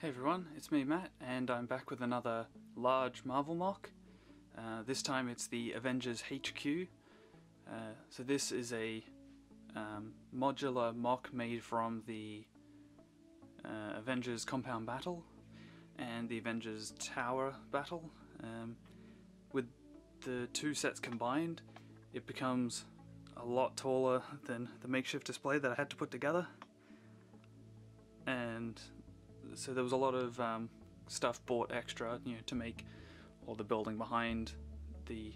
Hey everyone, it's me Matt, and I'm back with another large Marvel mock. This time it's the Avengers HQ. So this is a modular mock made from the Avengers Compound Battle and the Avengers Tower Battle. With the two sets combined, it becomes a lot taller than the makeshift display that I had to put together. And so there was a lot of stuff bought extra, to make all the building behind the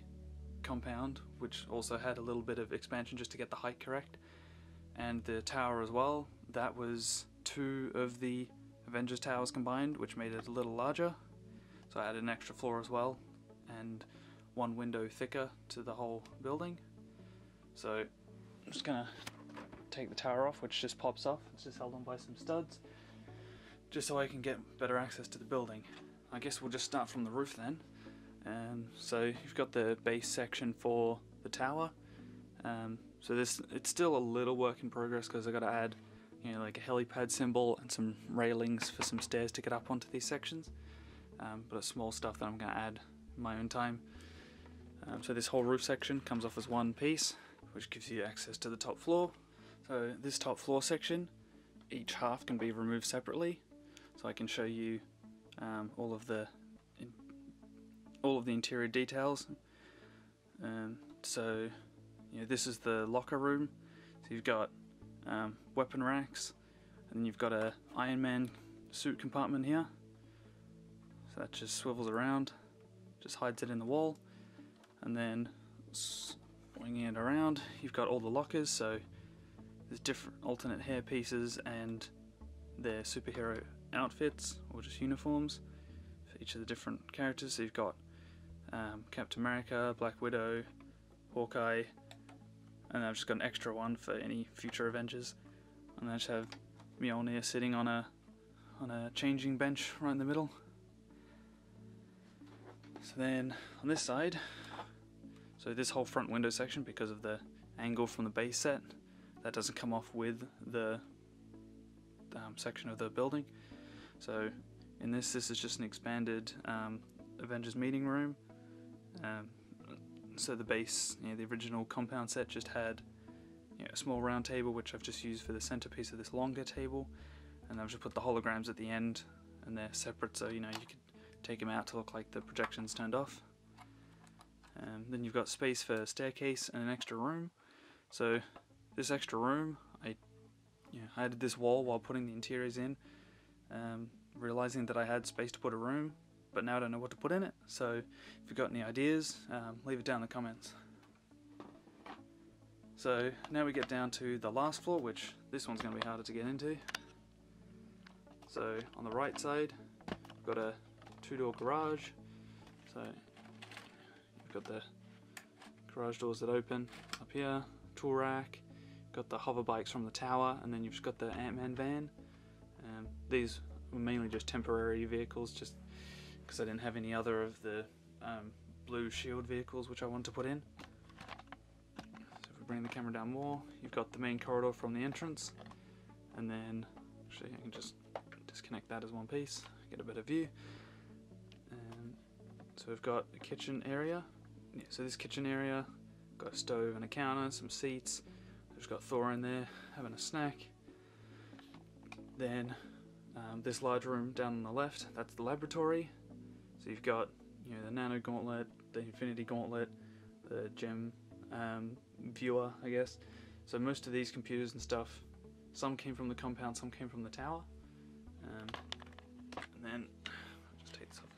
compound, which also had a little bit of expansion just to get the height correct. And the tower as well, that was two of the Avengers towers combined, which made it a little larger. So I added an extra floor as well, and one window thicker to the whole building. So I'm just gonna take the tower off, which just pops off. It's just held on by some studs, just so I can get better access to the building. I guess we'll just start from the roof then. So you've got the base section for the tower. So it's still a little work in progress because I got to add, like a helipad symbol and some railings for some stairs to get up onto these sections. But it's small stuff that I'm going to add in my own time. So this whole roof section comes off as one piece, which gives you access to the top floor. So this top floor section, each half can be removed separately. So I can show you all of the interior details. So this is the locker room. So you've got weapon racks, and then you've got a Iron Man suit compartment here. So that just swivels around, just hides it in the wall, and then swinging it around, you've got all the lockers. So there's different alternate hair pieces and their superhero outfits, or just uniforms for each of the different characters. So you've got Captain America, Black Widow, Hawkeye, and I've just got an extra one for any future Avengers. And I just have Mjolnir sitting on a changing bench right in the middle. So then on this side, so this whole front window section, because of the angle from the base set, that doesn't come off with the section of the building. So in this is just an expanded Avengers meeting room. So the base, the original compound set just had a small round table, which I've just used for the centerpiece of this longer table, and I've just put the holograms at the end, and they're separate, so you could take them out to look like the projection's turned off. And then you've got space for a staircase and an extra room. So this extra room, I added this wall while putting the interiors in, realizing that I had space to put a room, but now I don't know what to put in it. So if you've got any ideas, leave it down in the comments. So now we get down to the last floor, which this one's going to be harder to get into. So on the right side, we've got a two-door garage. So you've got the garage doors that open up here, tool rack, got the hover bikes from the tower, and then you've just got the Ant-Man van. These were mainly just temporary vehicles, just because I didn't have any other of the blue shield vehicles which I wanted to put in. So if we bring the camera down more, you've got the main corridor from the entrance, and then actually I can just disconnect that as one piece, get a better view. So we've got a kitchen area. So this kitchen area, got a stove and a counter, some seats. Just got Thor in there having a snack. Then this large room down on the left, that's the laboratory. So you've got the Nano Gauntlet, the Infinity Gauntlet, the Gem Viewer, I guess. So most of these computers and stuff, some came from the compound, some came from the tower. And then I'll just take this off.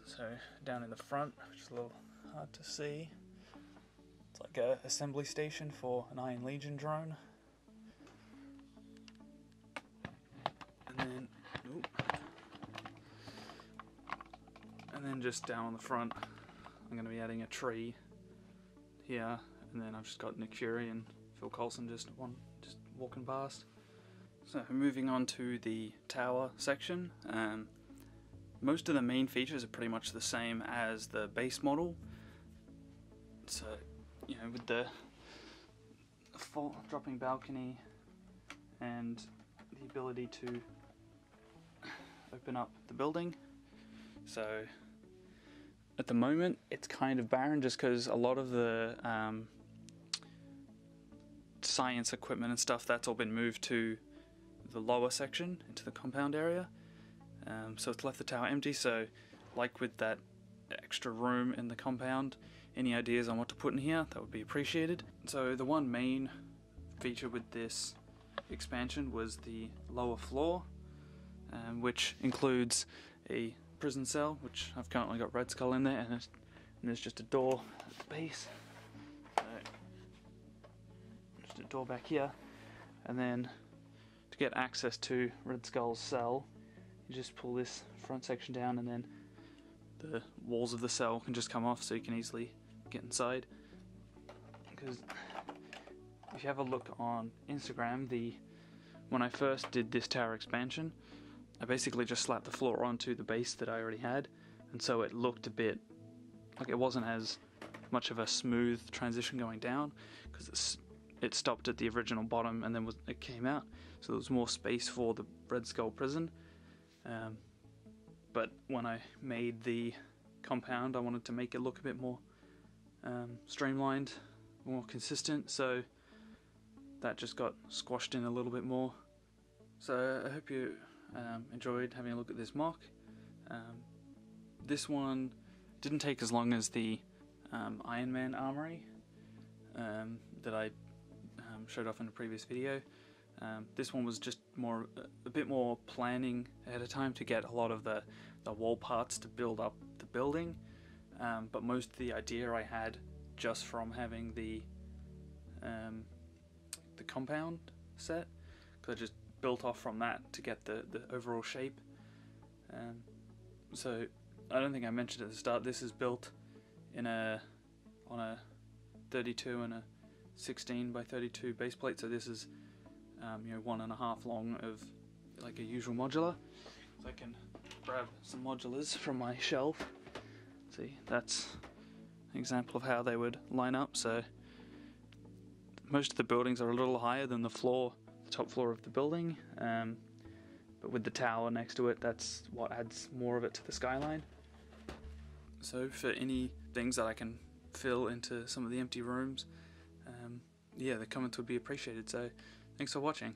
So down in the front, which is a little hard to see, it's like a assembly station for an Iron Legion drone. And then just down on the front, I'm going to be adding a tree here, and then I've just got Nick Fury and Phil Coulson just walking past. So moving on to the tower section, most of the main features are pretty much the same as the base model. So with the full dropping balcony and the ability to open up the building. So at the moment it's kind of barren just because a lot of the science equipment and stuff, that's all been moved to the lower section into the compound area. So it's left the tower empty. So like with that extra room in the compound, any ideas on what to put in here, that would be appreciated. So the one main feature with this expansion was the lower floor, which includes a prison cell, which I've currently got Red Skull in there, and there's just a door at the base. So just a door back here, and then to get access to Red Skull's cell, you just pull this front section down, and then the walls of the cell can just come off, so you can easily get inside. Because if you have a look on Instagram, when I first did this tower expansion, I basically just slapped the floor onto the base that I already had, and so it looked a bit like it wasn't as much of a smooth transition going down, because it stopped at the original bottom and then it came out, so there was more space for the Red Skull prison. But when I made the compound, I wanted to make it look a bit more streamlined, more consistent, so that just got squashed in a little bit more. So I hope you enjoyed having a look at this mock. This one didn't take as long as the Iron Man armory that I showed off in a previous video. This one was just a bit more planning ahead of time to get a lot of the wall parts to build up the building, but most of the idea I had just from having the compound set, because I just built off from that to get the overall shape. So I don't think I mentioned at the start, this is built on a 32 and a 16 by 32 base plate, so this is 1.5 long of like a usual modular. So I can grab some modulars from my shelf. See, that's an example of how they would line up. So most of the buildings are a little higher than the top floor of the building, but with the tower next to it, that's what adds more of it to the skyline. So for any things that I can fill into some of the empty rooms, yeah, the comments would be appreciated. So thanks for watching.